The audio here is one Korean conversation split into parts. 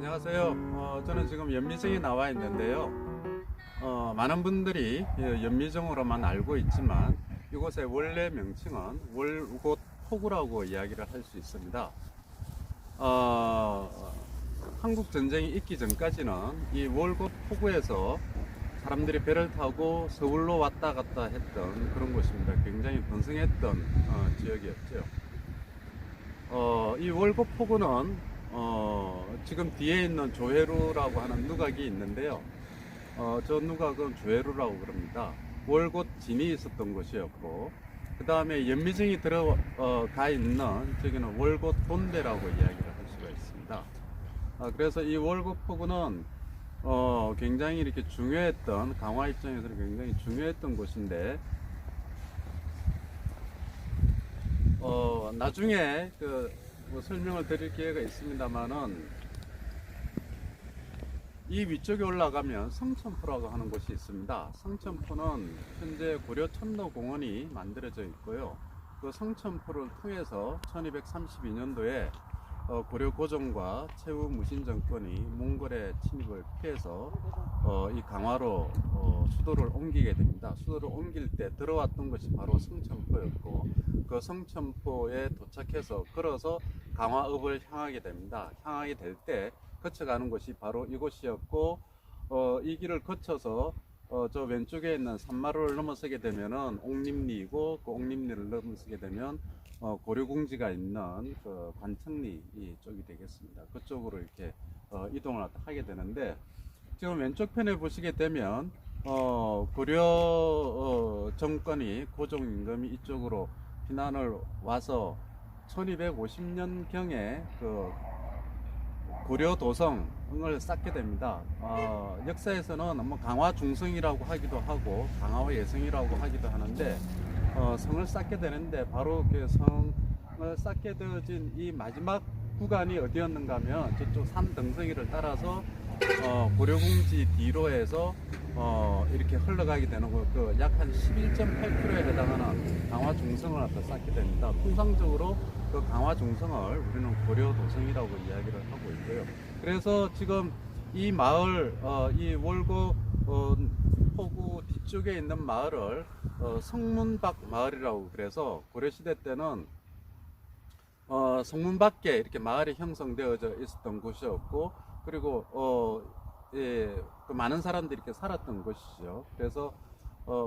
안녕하세요. 저는 지금 연미정에 나와 있는데요. 많은 분들이 연미정으로만 알고 있지만 이곳의 원래 명칭은 월곶 포구라고 이야기를 할 수 있습니다. 한국 전쟁이 있기 전까지는 이 월곶 포구에서 사람들이 배를 타고 서울로 왔다 갔다 했던 그런 곳입니다. 굉장히 번성했던 지역이었죠. 이 월곶 포구는 지금 뒤에 있는 조회루라고 하는 누각이 있는데요. 저 누각은 조회루라고 그럽니다. 월곶 진이 있었던 곳이었고, 그 다음에 연미정이 들어가 있는 저기는 월곶 돈배라고 이야기를 할 수가 있습니다. 그래서 이 월곶 포구는 굉장히 이렇게 중요했던, 강화 입장에서는 굉장히 중요했던 곳인데, 나중에 뭐 설명을 드릴 기회가 있습니다만은 이 위쪽에 올라가면 성천포라고 하는 곳이 있습니다. 성천포는 현재 고려 천도공원이 만들어져 있고요. 그 성천포를 통해서 1232년도에 고려 고종과 최후 무신 정권이 몽골의 침입을 피해서 이 강화로 수도를 옮기게 됩니다. 수도를 옮길 때 들어왔던 것이 바로 성천포였고, 그 성천포에 도착해서 걸어서 강화읍을 향하게 됩니다. 향하게 될 때 거쳐가는 곳이 바로 이곳이었고, 이 길을 거쳐서 저 왼쪽에 있는 산마루를 넘어서게 되면은 옥림리이고, 그 옥림리를 넘어서게 되면 고려궁지가 있는 그 관청리 쪽이 되겠습니다. 그쪽으로 이렇게 이동을 하게 되는데, 지금 왼쪽 편에 보시게 되면 고려 정권이 고종 임금이 이쪽으로 피난을 와서 1250년경에 그 고려 도성을 쌓게 됩니다. 역사에서는 뭐 강화 중성이라고 하기도 하고 강화 예성이라고 하기도 하는데, 성을 쌓게 되는데 바로 그 성을 쌓게 되어진 이 마지막 구간이 어디였는가 하면 저쪽 산 덩성이를 따라서 고려궁지 뒤로 해서 이렇게 흘러가게 되는 그 약 한 11.8km에 해당하는 강화 중성을 갖다 쌓게 됩니다. 통상적으로 그 강화 중성을 우리는 고려 도성이라고 이야기를 하고 있고요. 그래서 지금 이 마을, 이 월곶 포구 뒤쪽에 있는 마을을 성문박 마을이라고, 그래서 고려시대 때는 성문 밖에 이렇게 마을이 형성되어져 있었던 곳이었고, 그리고 그 많은 사람들이 이렇게 살았던 곳이죠. 그래서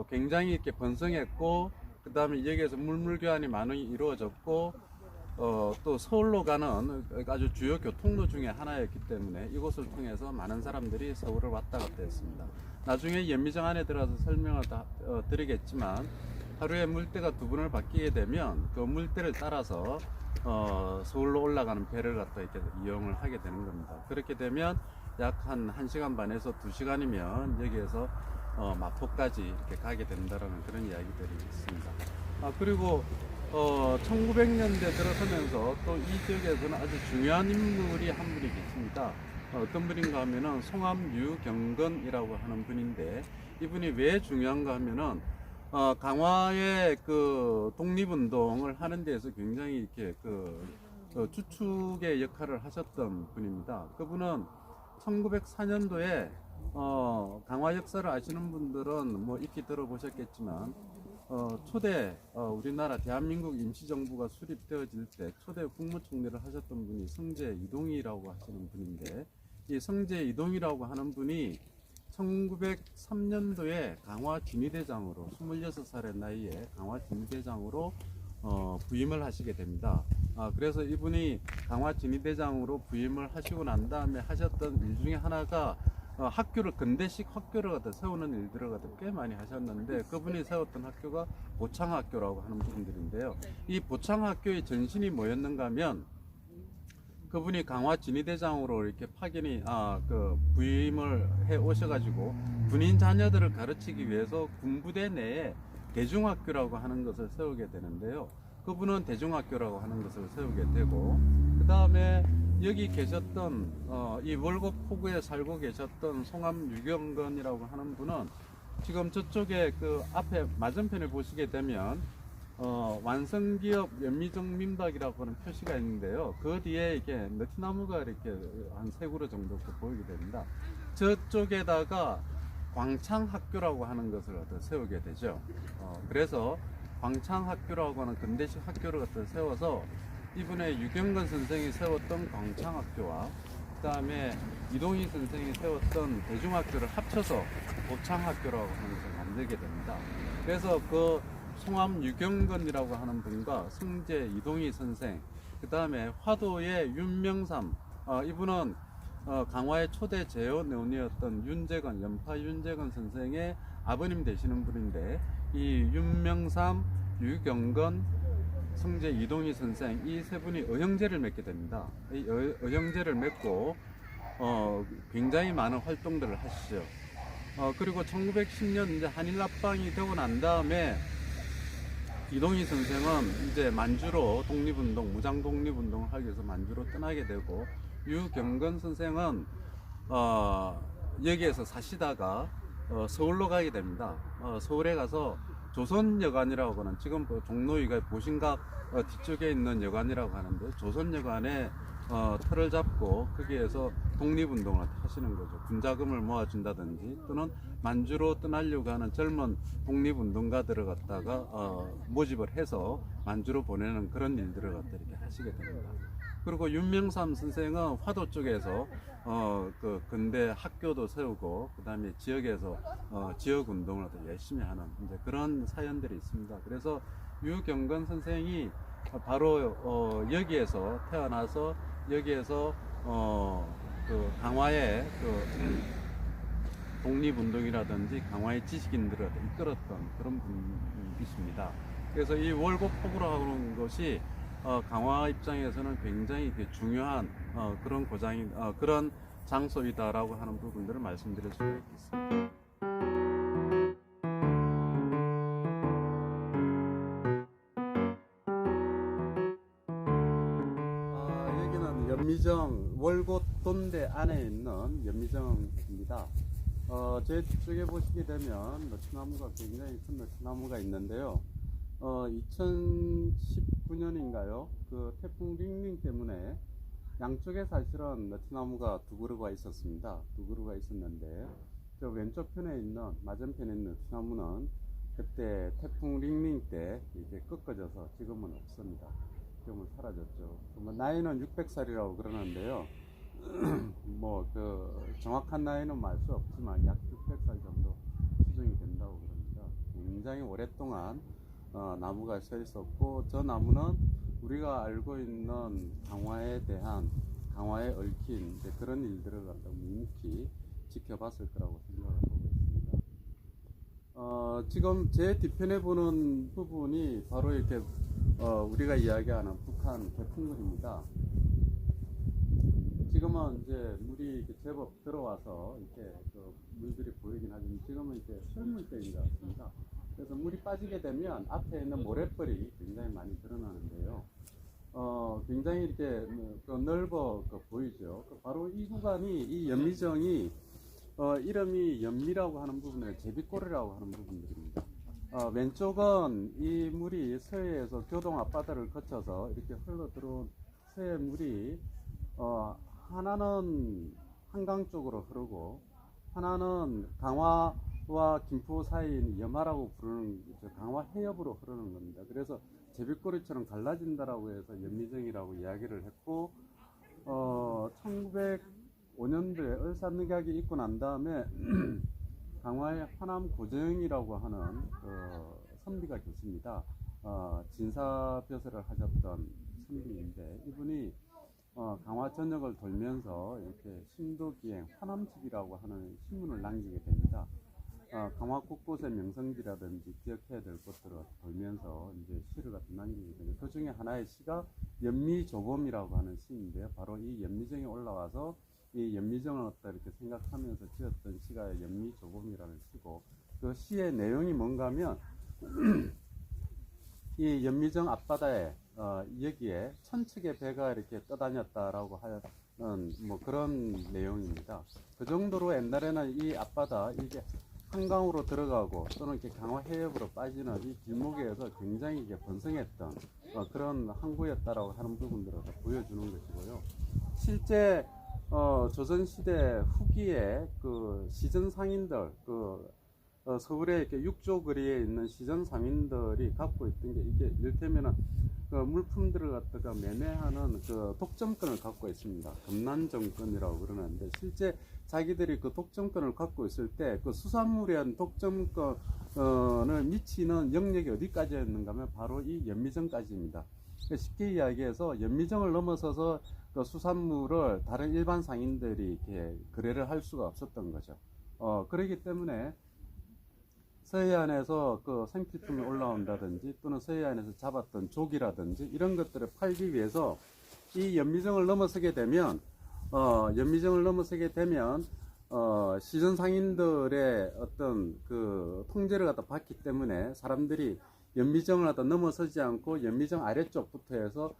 굉장히 이렇게 번성했고, 그 다음에 여기에서 물물교환이 많이 이루어졌고, 또 서울로 가는 아주 주요 교통로 중에 하나였기 때문에 이곳을 통해서 많은 사람들이 서울을 왔다 갔다 했습니다. 나중에 연미정 안에 들어가서 설명을 드리겠지만, 하루에 물때가 두 번을 바뀌게 되면 그 물때를 따라서 서울로 올라가는 배를 갖다 이렇게 이용을 하게 되는 겁니다. 그렇게 되면 약 한 1시간 반에서 2시간이면 여기에서 마포까지 이렇게 가게 된다라는 그런 이야기들이 있습니다. 그리고 1900년대 들어서면서 또 이 지역에서는 아주 중요한 인물이 한 분이 계십니다. 어떤 분인가 하면은 송암유경건이라고 하는 분인데, 이분이 왜 중요한가 하면은 강화의 그 독립운동을 하는 데에서 굉장히 이렇게 주축의 역할을 하셨던 분입니다. 그분은 1904년도에 강화 역사를 아시는 분들은 뭐 익히 들어보셨겠지만, 초대 우리나라 대한민국 임시정부가 수립되어질 때 초대 국무총리를 하셨던 분이 성제 이동이라고 하시는 분인데, 이 성제 이동이라고 하는 분이 1903년도에 강화 진위대장으로 26살의 나이에 강화 진위대장으로 부임을 하시게 됩니다. 그래서 이분이 강화 진위대장으로 부임을 하시고 난 다음에 하셨던 일 중에 하나가 학교를, 근대식 학교를 갖다 세우는 일들을 갖다 꽤 많이 하셨는데, 그분이 세웠던 학교가 보창학교라고 하는 분들인데요. 이 보창학교의 전신이 뭐였는가 하면, 그분이 강화 진위대장으로 이렇게 파견이 부임을 해 오셔가지고 군인 자녀들을 가르치기 위해서 군부대 내에 대중학교라고 하는 것을 세우게 되는데요. 그분은 대중학교라고 하는 것을 세우게 되고, 그 다음에 여기 계셨던 이 월곶 포구에 살고 계셨던 송암유경건이라고 하는 분은 지금 저쪽에 그 앞에 맞은편을 보시게 되면 완성기업 연미정 민박이라고 하는 표시가 있는데요. 그 뒤에 이게 느티나무가 이렇게 한 세 그루 정도 보이게 됩니다. 저쪽에다가 광창학교라고 하는 것을 갖다 세우게 되죠. 그래서 광창학교라고 하는 근대식 학교를 갖다 세워서 이분의 유경건 선생이 세웠던 광창학교와 그 다음에 이동희 선생이 세웠던 대중학교를 합쳐서 고창학교라고 하는 것을 만들게 됩니다. 그래서 그 송암 유경건이라고 하는 분과 승재 이동희 선생, 그 다음에 화도의 윤명삼, 이분은 강화의 초대 제어원이었던 윤재건, 연파 윤재건 선생의 아버님 되시는 분인데, 이 윤명삼, 유경건, 승재 이동희 선생, 이 세 분이 의형제를 맺게 됩니다. 이 의형제를 맺고 굉장히 많은 활동들을 하시죠. 그리고 1910년 이제 한일합방이 되고 난 다음에 이동희 선생은 이제 만주로 독립운동, 무장 독립운동을 하기 위해서 만주로 떠나게 되고, 유경건 선생은 여기에서 사시다가 서울로 가게 됩니다. 서울에 가서 조선여관이라고 하는, 지금 종로위가 보신각 뒤쪽에 있는 여관이라고 하는데, 조선여관에 틀을 잡고 거기에서 독립운동을 하시는 거죠. 군자금을 모아준다든지 또는 만주로 떠나려고 하는 젊은 독립운동가들을 갖다가 모집을 해서 만주로 보내는 그런 일들을 갖다 이렇게 하시게 됩니다. 그리고 윤명삼 선생은 화도 쪽에서 그 근대 학교도 세우고 그 다음에 지역에서 지역 운동을 열심히 하는 이제 그런 사연들이 있습니다. 그래서 유경건 선생이 바로 여기에서 태어나서 여기에서 그 강화의 그 독립운동이라든지 강화의 지식인들을 이끌었던 그런 분이십니다. 그래서 이 월곡포구라고 하는 것이 강화 입장에서는 굉장히 중요한 그런 그런 장소이다라고 하는 부분들을 말씀드릴 수 있겠습니다. 여기는 연미정 월곶돈대 안에 있는 연미정입니다. 제 뒤쪽에 보시게 되면 너트나무가 굉장히 큰 너트나무가 있는데요. 2019년인가요? 그 태풍 링링 때문에 양쪽에 사실은 너트나무가 두 그루가 있었습니다. 두 그루가 있었는데, 저 왼쪽 편에 있는, 맞은편에 있는 너트나무는 그때 태풍 링링 때 이제 꺾어져서 지금은 없습니다. 지금은 사라졌죠. 나이는 600살이라고 그러는데요. 뭐, 정확한 나이는 알 수 없지만 약 600살 정도 추정이 된다고 그럽니다. 굉장히 오랫동안 나무가 서 있었고, 저 나무는 우리가 알고 있는 강화에 대한, 강화에 얽힌 그런 일들을 갖다 묵묵히 지켜봤을 거라고 생각을 하고 있습니다. 지금 제 뒤편에 보는 부분이 바로 이렇게 우리가 이야기하는 북한 개풍물입니다. 지금은 이제 물이 이렇게 제법 들어와서 이렇게 물들이 보이긴 하지만 지금은 이제 철물 때인 것 같습니다. 그래서 물이 빠지게 되면 앞에 있는 모래벌이 굉장히 많이 드러나는데요. 굉장히 이렇게 넓어 보이죠. 바로 이 구간이, 이 연미정이 이름이 연미라고 하는 부분은 제비골이라고 하는 부분들입니다. 왼쪽은 이 물이 서해에서 교동 앞바다를 거쳐서 이렇게 흘러 들어온 서해 물이 하나는 한강 쪽으로 흐르고 하나는 강화와 김포 사이인 염하라고 부르는 강화 해협으로 흐르는 겁니다. 그래서 제비꼬리처럼 갈라진다라고 해서 연미정이라고 이야기를 했고, 1905년도에 을사늑약이 있고 난 다음에 강화의 하남 고정이라고 하는 선비가 계십니다. 진사벼슬을 하셨던 선비인데, 이분이 강화 전역을 돌면서 이렇게 신도기행 화남집이라고 하는 신문을 남기게 됩니다. 강화 곳곳의 명성지라든지 기억해야 될 것들을 돌면서 이제 시를 갖다 남기게 됩니다. 그 중에 하나의 시가 연미조범이라고 하는 시인데요. 바로 이 연미정에 올라와서 이 연미정을 어떻다 이렇게 생각하면서 지었던 시가 연미조범이라는 시고, 그 시의 내용이 뭔가 하면 이 연미정 앞바다에 여기에 천척의 배가 이렇게 떠다녔다라고 하는 뭐 그런 내용입니다. 그 정도로 옛날에는 이 앞바다, 이게 한강으로 들어가고 또는 이렇게 강화 해협으로 빠지는 이 길목에서 굉장히 이게 번성했던 그런 항구였다라고 하는 부분들을 다 보여주는 것이고요. 실제 조선시대 후기에 그 시전 상인들, 서울에 이렇게 육조 거리에 있는 시전 상인들이 갖고 있던 게 이게 이를테면은 그 물품들을 갖다가 매매하는 그 독점권을 갖고 있습니다. 금난정권이라고 그러는데 실제 자기들이 그 독점권을 갖고 있을 때 그 수산물에 대한 독점권을 미치는 영역이 어디까지였는가 하면 바로 이 연미정까지입니다. 쉽게 이야기해서 연미정을 넘어서서 그 수산물을 다른 일반 상인들이 이렇게 거래를 할 수가 없었던 거죠. 그렇기 때문에 서해안에서 그 생필품이 올라온다든지 또는 서해안에서 잡았던 조기라든지 이런 것들을 팔기 위해서 이 연미정을 넘어서게 되면 시전 상인들의 어떤 그 통제를 갖다 받기 때문에 사람들이 연미정을 갖다 넘어서지 않고 연미정 아래쪽부터 해서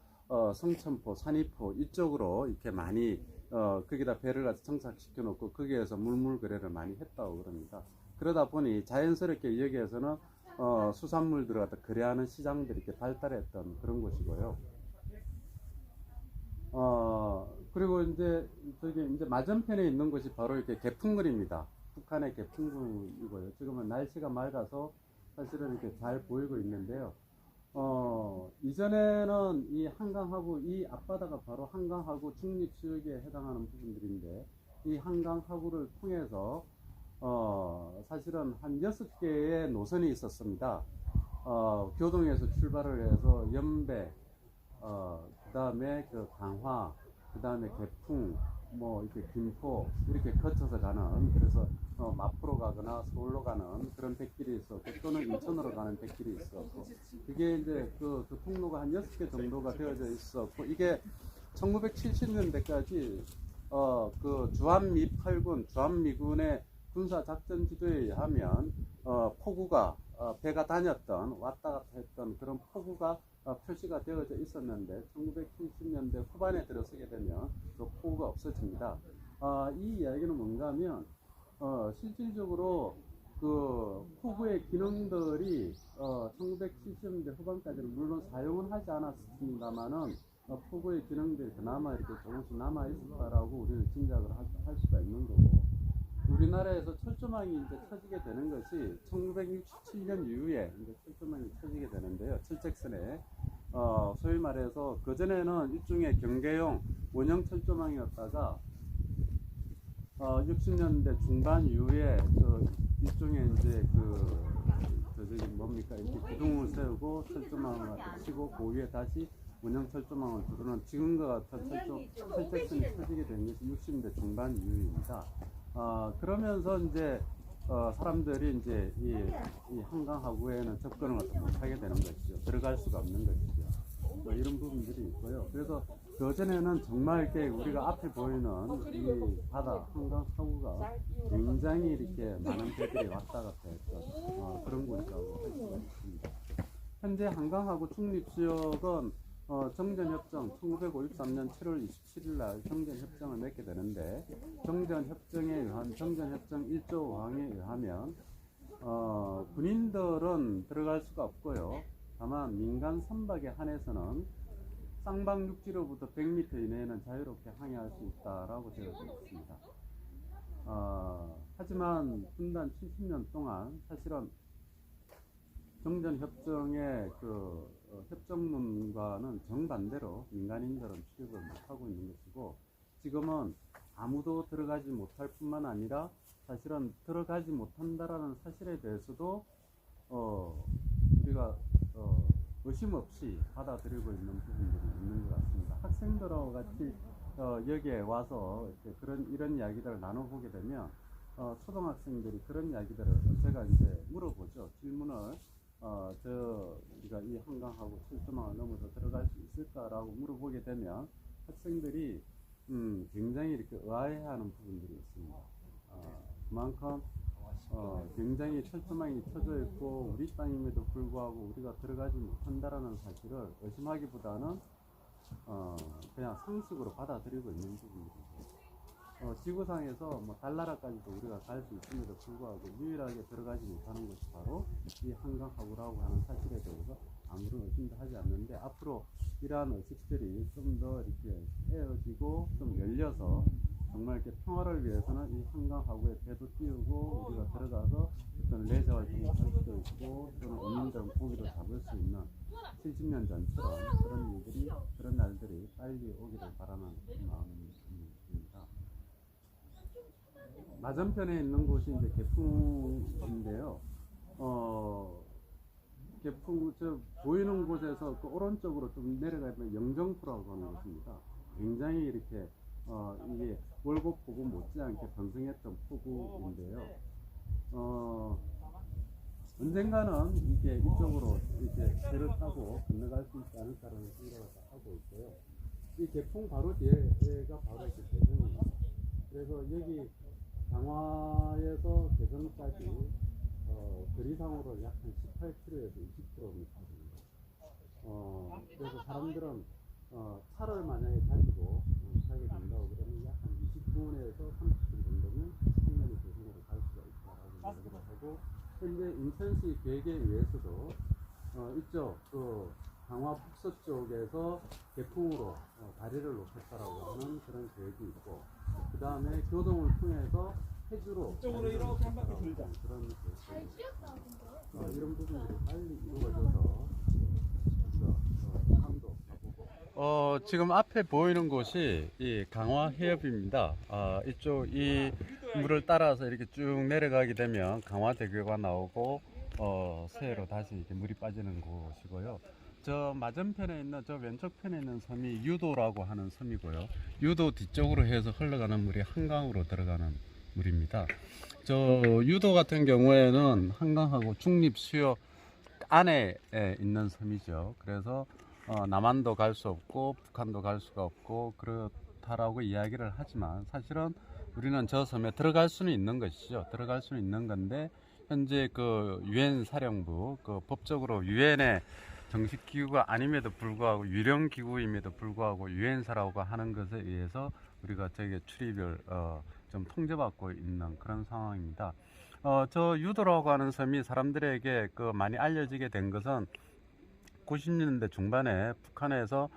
성천포, 산이포 이쪽으로 이렇게 많이 거기다 배를 가서 정착시켜 놓고 거기에서 물물 거래를 많이 했다고 그럽니다. 그러다 보니 자연스럽게 여기에서는 수산물들을 갖다 거래하는 시장들이 이렇게 발달했던 그런 곳이고요. 그리고 이제 저기 이제 맞은편에 있는 곳이 바로 이렇게 개풍굴입니다. 북한의 개풍굴이고요. 지금은 날씨가 맑아서 사실은 이렇게 잘 보이고 있는데요. 이전에는 이 한강하고 이 앞바다가 바로 한강하고 중립지역에 해당하는 부분들인데 이 한강하구를 통해서 사실은 한 6개의 노선이 있었습니다. 교동에서 출발을 해서 연배, 그 다음에 그 강화, 그 다음에 개풍, 뭐 이렇게 김포 이렇게 거쳐서 가는 그래서 마포로 가거나 서울로 가는 그런 백길이 있었고 또는 인천으로 가는 백길이 있었고 그게 이제 그 통로가 한 6개 정도가 되어져 있었고 이게 1970년대까지 그 주한미 8군, 주한미군의 군사작전 지도에 의하면 포구가 배가 다녔던 왔다 갔다 했던 그런 포구가 표시가 되어져 있었는데 1970년대 후반에 들어서게 되면 그 포구가 없어집니다. 이 이야기는 뭔가 하면 실질적으로 그 포구의 기능들이 1970년대 후반까지는 물론 사용은 하지 않았습니다만은 포구의 기능들이 그나마 이렇게 조금씩 남아 있었다라고 우리는 짐작을 할 수가 있는 거고 우리나라에서 철조망이 이제 쳐지게 되는 것이 1967년 이후에 이제 철조망이 쳐지게 되는데요. 철책선에 소위 말해서 그전에는 일종의 경계용 원형 철조망이었다가 60년대 중반 이후에 그 일종의 이제 저기 뭡니까 이렇게 기둥을 세우고 철조망을 치고 그 위에 다시 원형 철조망을 두르는 지금과 같은 철책선이 쳐지게 된 것이 60년대 중반 이후입니다. 그러면서 이제 사람들이 이제 이 한강하구에는 접근을 못하게 되는 것이죠. 들어갈 수가 없는 것이죠. 이런 부분들이 있고요. 그래서 그전에는 정말 이렇게 우리가 앞에 보이는 이 바다 한강하구가 굉장히 이렇게 많은 배들이 왔다 갔다 했던 그런 곳이라고 할 수가 있습니다. 현재 한강하구 중립지역은 정전협정 1953년 7월 27일 날 정전협정을 맺게 되는데 정전협정 1조 5항에 의하면 군인들은 들어갈 수가 없고요. 다만 민간 선박에 한해서는 쌍방 육지로부터 100m 이내에는 자유롭게 항해할 수 있다라고 되어져 있습니다. 하지만 분단 70년 동안 사실은 정전협정의 그 협정문과는 정반대로 민간인들은 출입을 못하고 있는 것이고 지금은 아무도 들어가지 못할 뿐만 아니라 사실은 들어가지 못한다라는 사실에 대해서도 우리가 의심 없이 받아들이고 있는 부분들이 있는 것 같습니다. 학생들하고 같이 여기에 와서 이런 이야기들을 나눠보게 되면 초등학생들이 그런 이야기들을 제가 이제 물어보죠. 질문을 우리가 이 한강하고 철조망을 넘어서 들어갈 수 있을까라고 물어보게 되면 학생들이 굉장히 이렇게 의아해하는 부분들이 있습니다. 그만큼 굉장히 철조망이 쳐져 있고 우리 땅임에도 불구하고 우리가 들어가지 못한다라는 사실을 의심하기보다는 그냥 상식으로 받아들이고 있는 부분입니다. 지구상에서 뭐 달나라까지도 우리가 갈 수 있음에도 불구하고 유일하게 들어가지 못하는 것이 바로 이 한강하구라고 하는 사실에 대해서 아무런 의심도 하지 않는데, 앞으로 이러한 의식들이 좀 더 이렇게 에어지고 좀 열려서 정말 이렇게 평화를 위해서는 이 한강하구에 배도 띄우고 우리가 들어가서 어떤 레저 활동을 할 수도 있고, 또는 어민들은 고기를 잡을 수 있는 70년 전처럼 그런 일들이, 그런 날들이 빨리 오기를 바라는 마음입니다. 맞은편에 있는 곳이 이제 개풍인데요. 개풍, 보이는 곳에서 그 오른쪽으로 좀 내려가면 영정포라고 하는 곳입니다. 굉장히 이렇게, 이게 월곡포구 못지않게 번성했던 포구인데요. 언젠가는 이게 이쪽으로 이렇게 배를 타고 건너갈 수 있지 않을까라는 생각을 하고 있고요. 이 개풍 바로 뒤에가 바로 이렇게 대성입니다. 그래서 여기 강화에서 대성까지 거리상으로 약 한 18km에서 20km 됩니다. 그래서 사람들은 차를 만약에 가지고 가게 된다고 그러면 약 한 20분에서 30분 정도면 충분히 대성으로 갈 수가 있다라고 얘기를 하고, 현재 인천시 계획에 의해서도 이쪽 그 강화 북서쪽에서 개풍으로 다리를 놓겠다라고 하는 그런 계획이 있고, 그 다음에 교동을 통해서 해주로 이쪽으로 이렇게 한 바퀴 돌자. 그런 계획이 있습니다. 이런 부분들이 빨리 이루어져서 함도 가보고. 지금 앞에 보이는 곳이 이 강화 해협입니다. 이쪽 이 물을 따라서 이렇게 쭉 내려가게 되면 강화대교가 나오고 서해로 다시 이렇게 물이 빠지는 곳이고요. 저 맞은편에 있는, 저 왼쪽 편에 있는 섬이 유도라고 하는 섬이고요. 유도 뒤쪽으로 해서 흘러가는 물이 한강으로 들어가는 물입니다. 저 유도 같은 경우에는 한강하고 중립수역 안에 있는 섬이죠. 그래서 남한도 갈 수 없고 북한도 갈 수가 없고 그렇다라고 이야기를 하지만, 사실은 우리는 저 섬에 들어갈 수는 있는 것이죠. 들어갈 수는 있는 건데, 현재 그 유엔 사령부, 그 법적으로 유엔의 정식 기구가 아님에도 불구하고, 유령 기구임에도 불구하고 유엔사라고 하는 것에 의해서 우리가 저게 출입을 좀 통제받고 있는 그런 상황입니다. 저 유도라고 하는 섬이 사람들에게 그 많이 알려지게 된 것은 90년대 중반에 북한에서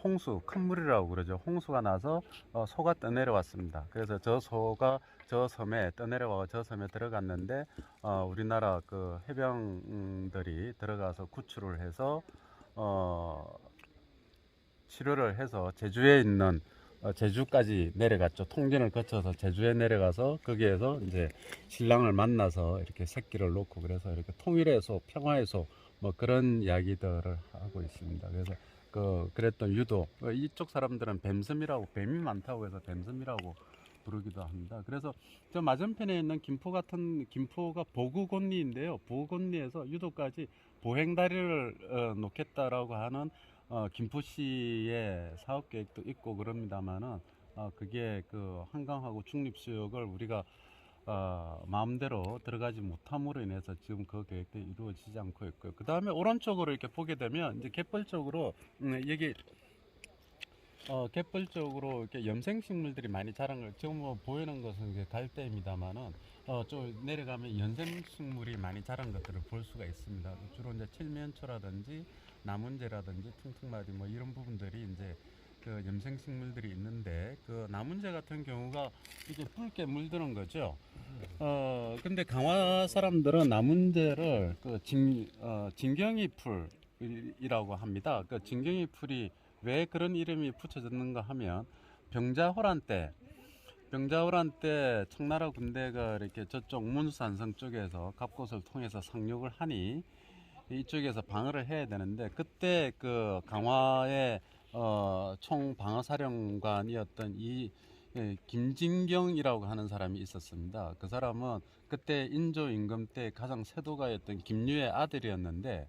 홍수, 큰 물이라고 그러죠. 홍수가 나서 소가 떠내려왔습니다. 그래서 저 소가 저 섬에 떠내려와 저 섬에 들어갔는데, 우리나라 그 해병들이 들어가서 구출을 해서 치료를 해서 제주에 있는 제주까지 내려갔죠. 통진을 거쳐서 제주에 내려가서 거기에서 이제 신랑을 만나서 이렇게 새끼를 놓고, 그래서 이렇게 통일의 소, 평화의 소, 뭐 그런 이야기들을 하고 있습니다. 그래서 그랬던 유도, 이쪽 사람들은 뱀섬이라고, 뱀이 많다고 해서 뱀섬이라고 부르기도 합니다. 그래서 저 맞은편에 있는 김포가 보구곤리인데요. 보구곤리에서 유도까지 보행다리를 놓겠다라고 하는 김포시의 사업 계획도 있고 그럽니다만은, 그게 그 한강하고 중립수역을 우리가 마음대로 들어가지 못함으로 인해서 지금 그 계획도 이루어지지 않고 있고요. 그 다음에 오른쪽으로 이렇게 보게 되면 이제 갯벌 쪽으로 여기 갯벌 쪽으로 이렇게 염생식물들이 많이 자란 걸, 지금 뭐 보이는 것은 이제 갈대입니다만은 좀 내려가면 염생식물이 많이 자란 것들을 볼 수가 있습니다. 주로 이제 칠면초라든지 나문재라든지 퉁퉁마리 뭐 이런 부분들이 이제 그 염생식물들이 있는데, 그 나문재 같은 경우가 이게 붉게 물드는 거죠. 근데 강화 사람들은 나문재를 진경이 풀이라고 합니다. 그 진경이 풀이 왜 그런 이름이 붙여졌는가 하면, 병자호란 때 청나라 군대가 이렇게 저쪽 문산성 쪽에서 갑곳을 통해서 상륙을 하니 이쪽에서 방어를 해야 되는데, 그때 그 강화의 총방어사령관이었던 이 김진경이라고 하는 사람이 있었습니다. 그 사람은 그때 인조 임금 때 가장 세도가였던 김유의 아들이었는데,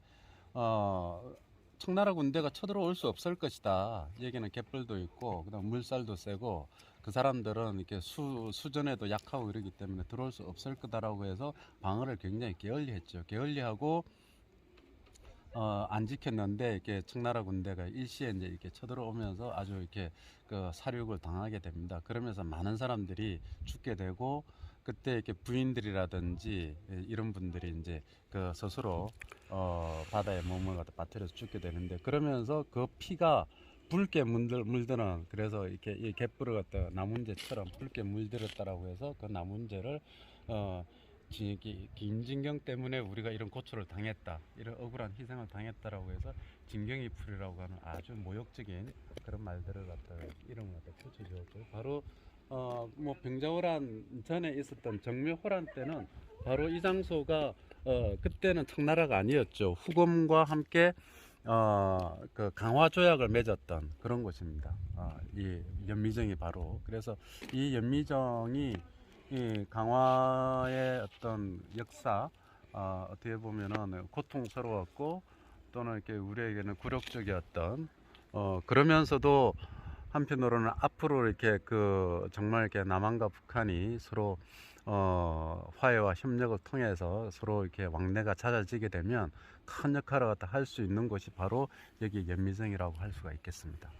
청나라 군대가 쳐들어올 수 없을 것이다. 여기는 갯벌도 있고 그다음 물살도 세고 그 사람들은 이렇게 수전에도 약하고 이러기 때문에 들어올 수 없을 거다라고 해서 방어를 굉장히 게을리했죠. 게을리하고 안 지켰는데 이렇게 청나라 군대가 일시에 이제 이렇게 쳐들어오면서 아주 이렇게 그 사륙을 당하게 됩니다. 그러면서 많은 사람들이 죽게 되고 그때 이렇게 부인들이라든지 이런 분들이 이제 그 스스로 바다에 몸을 갖다 빠뜨려서 죽게 되는데 그러면서 그 피가 붉게 물드는 그래서 이렇게 이 갯불을 갖다 나문제처럼 붉게 물들었다라고 해서 그 나문제를 어 김진경 때문에 우리가 이런 고초를 당했다, 이런 억울한 희생을 당했다라고 해서 진경이 풀이라고 하는 아주 모욕적인 그런 말들을 갖다 이름을 갖다 붙여주었죠. 바로 뭐 병자호란 전에 있었던 정묘호란 때는 바로 이 장소가 그때는 청나라가 아니었죠. 후금과 함께 그 강화 조약을 맺었던 그런 곳입니다. 이 연미정이 바로 그래서 이 연미정이 이 강화의 어떤 역사 어떻게 보면은 고통스러웠고 또는 이렇게 우리에게는 굴욕적이었던 그러면서도 한편으로는 앞으로 이렇게 그 정말 이렇게 남한과 북한이 서로 화해와 협력을 통해서 서로 이렇게 왕래가 잦아지게 되면 큰 역할을 갖다 할 수 있는 곳이 바로 여기 연미정이라고 할 수가 있겠습니다.